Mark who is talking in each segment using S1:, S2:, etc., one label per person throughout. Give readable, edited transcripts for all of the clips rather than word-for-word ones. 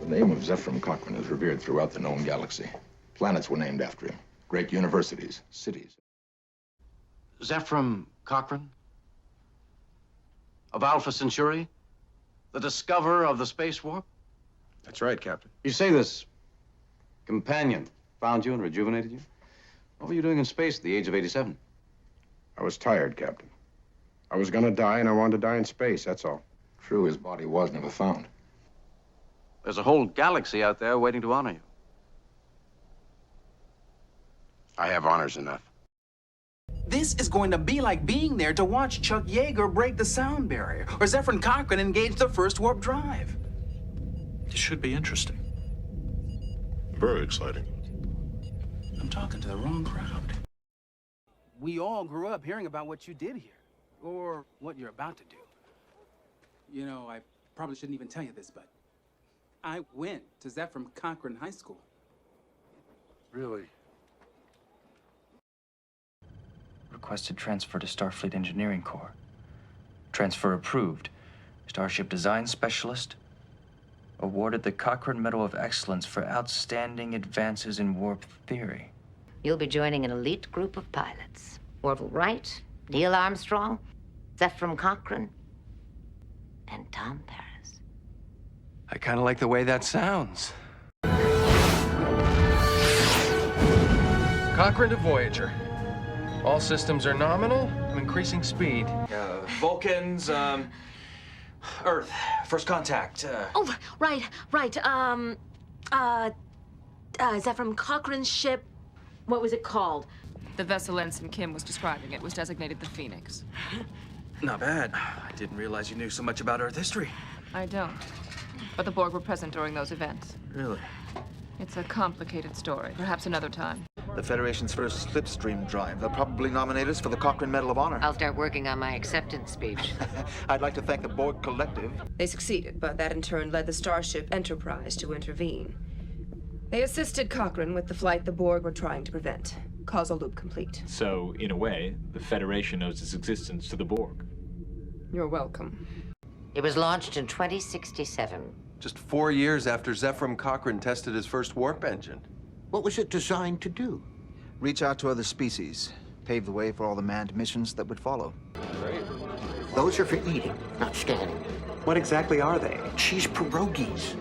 S1: The name of Zefram Cochrane is revered throughout the known galaxy. Planets were named after him. Great universities, cities.
S2: Zefram Cochrane? Of Alpha Centauri? The discoverer of the space warp?
S3: That's right, Captain.
S2: You say this companion found you and rejuvenated you? What were you doing in space at the age of 87?
S3: I was tired, Captain. I was gonna die, and I wanted to die in space, that's all.
S1: True, his body was never found.
S2: There's a whole galaxy out there waiting to honor you.
S3: I have honors enough.
S4: This is going to be like being there to watch Chuck Yeager break the sound barrier, or Zefram Cochrane engage the first warp drive.
S5: This should be interesting.
S6: Very exciting.
S4: I'm talking to the wrong crowd. We all grew up hearing about what you did here, or what you're about to do. You know, I probably shouldn't even tell you this, but I went to Zefram Cochrane High School.
S5: Really?
S7: Requested transfer to Starfleet Engineering Corps. Transfer approved. Starship Design Specialist. Awarded the Cochrane Medal of Excellence for outstanding advances in warp theory.
S8: You'll be joining an elite group of pilots. Orville Wright, Neil Armstrong, Zefram Cochrane, and Tom Paris.
S9: I kind of like the way that sounds. Cochrane to Voyager. All systems are nominal. I'm increasing speed.
S10: Vulcans, Earth, first contact.
S11: Oh, right. Zefram Cochrane's ship, what was it called?
S12: The vessel Ensign Kim was describing it was designated the Phoenix.
S10: Not bad. I didn't realize you knew so much about Earth history.
S12: I don't. But the Borg were present during those events.
S10: Really?
S12: It's a complicated story. Perhaps another time.
S13: The Federation's first slipstream drive. They'll probably nominate us for the Cochrane Medal of Honor.
S8: I'll start working on my acceptance speech.
S13: I'd like to thank the Borg Collective.
S14: They succeeded, but that in turn led the Starship Enterprise to intervene. They assisted Cochrane with the flight the Borg were trying to prevent. Causal loop complete.
S5: So, in a way, the Federation owes its existence to the Borg.
S14: You're welcome.
S8: It was launched in 2067.
S9: Just 4 years after Zefram Cochrane tested his first warp engine.
S15: What was it designed to do?
S13: Reach out to other species. Pave the way for all the manned missions that would follow.
S15: Those are for eating, not scanning.
S16: What exactly are they?
S15: Cheese pierogies.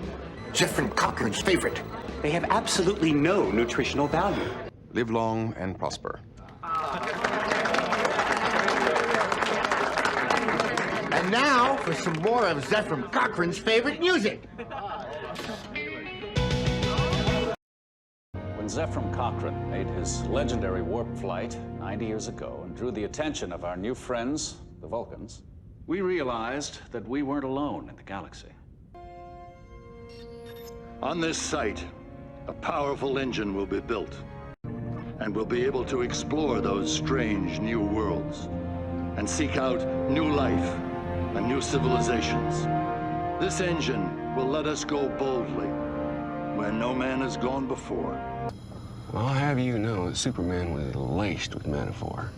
S15: Zefram Cochrane's favorite.
S16: They have absolutely no nutritional value.
S3: Live long and prosper.
S15: And now for some more of Zefram Cochrane's favorite music.
S17: When Zefram Cochrane made his legendary warp flight 90 years ago and drew the attention of our new friends, the Vulcans, we realized that we weren't alone in the galaxy.
S6: On this site, a powerful engine will be built, and we'll be able to explore those strange new worlds and seek out new life and new civilizations. This engine will let us go boldly where no man has gone before.
S9: Well, I'll have you know that Superman was laced with metaphor.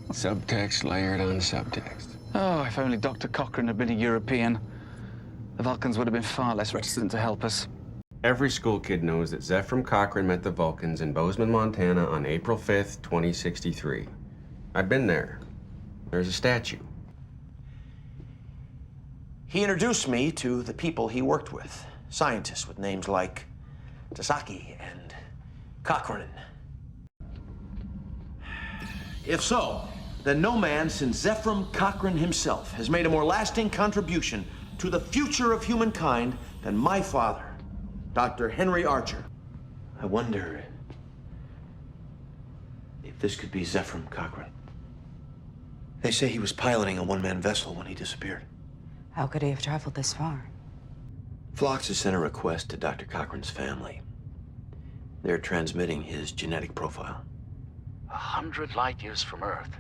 S9: Subtext layered on subtext.
S10: Oh, if only Dr. Cochrane had been a European, the Vulcans would have been far less reticent to help us.
S9: Every school kid knows that Zefram Cochrane met the Vulcans in Bozeman, Montana on April 5th, 2063. I've been there. There's a statue.
S10: He introduced me to the people he worked with, scientists with names like Tasaki and Cochrane. If so, then no man since Zefram Cochrane himself has made a more lasting contribution to the future of humankind than my father, Dr. Henry Archer. I wonder if this could be Zefram Cochrane. They say he was piloting a one-man vessel when he disappeared.
S14: How could he have traveled this far?
S10: Phlox has sent a request to Dr. Cochrane's family. They're transmitting his genetic profile.
S17: 100 light years from Earth,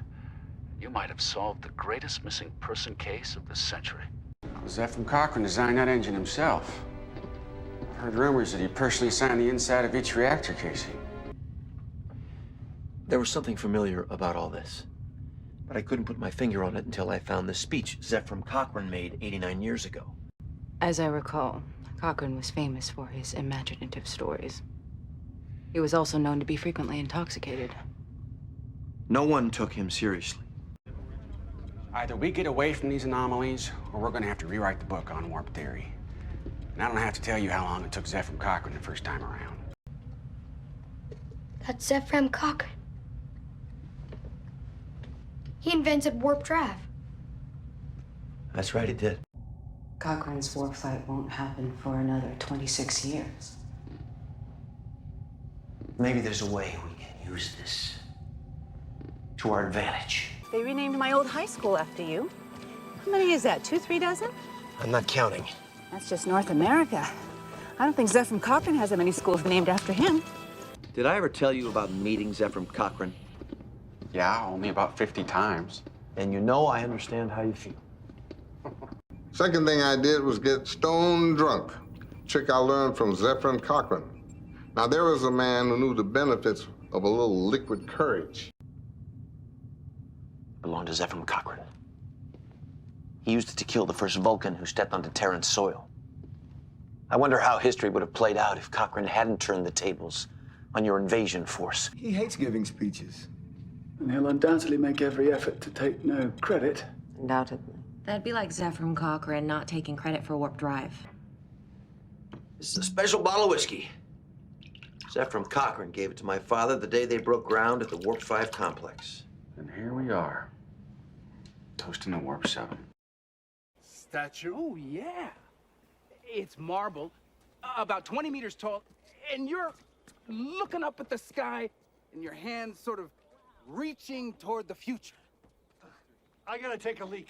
S17: you might have solved the greatest missing person case of the century.
S9: Zefram Cochrane designed that engine himself. I've heard rumors that he personally signed the inside of each reactor casing.
S10: There was something familiar about all this, but I couldn't put my finger on it until I found the speech Zefram Cochrane made 89 years ago.
S18: As I recall, Cochrane was famous for his imaginative stories. He was also known to be frequently intoxicated.
S10: No one took him seriously.
S9: Either we get away from these anomalies, or we're gonna have to rewrite the book on warp theory. And I don't have to tell you how long it took Zefram Cochrane the first time around.
S19: That's Zefram Cochrane. He invented warp drive.
S10: That's right, he did.
S18: Cochrane's warp flight won't happen for another 26 years.
S10: Maybe there's a way we can use this to our advantage.
S20: They renamed my old high school after you. How many is that, 2, 3 dozen?
S10: I'm not counting.
S20: That's just North America. I don't think Zefram Cochrane has that many schools named after him.
S10: Did I ever tell you about meeting Zefram Cochrane?
S9: Yeah, only about 50 times.
S10: And you know I understand how you feel.
S21: Second thing I did was get stone drunk. Trick I learned from Zefram Cochrane. Now, there was a man who knew the benefits of a little liquid courage.
S10: Belonged to Zefram Cochrane. He used it to kill the first Vulcan who stepped onto Terran soil. I wonder how history would have played out if Cochrane hadn't turned the tables on your invasion force.
S22: He hates giving speeches. And he'll undoubtedly make every effort to take no credit.
S18: Undoubtedly.
S23: That'd be like Zefram Cochrane not taking credit for warp drive.
S10: This is a special bottle of whiskey. Zefram Cochrane gave it to my father the day they broke ground at the Warp 5 complex.
S9: And here we are, toasting the Warp 7.
S4: Statue? Oh, yeah. It's marble, about 20 meters tall, and you're looking up at the sky, and your hands sort of reaching toward the future.
S15: I gotta take a leak.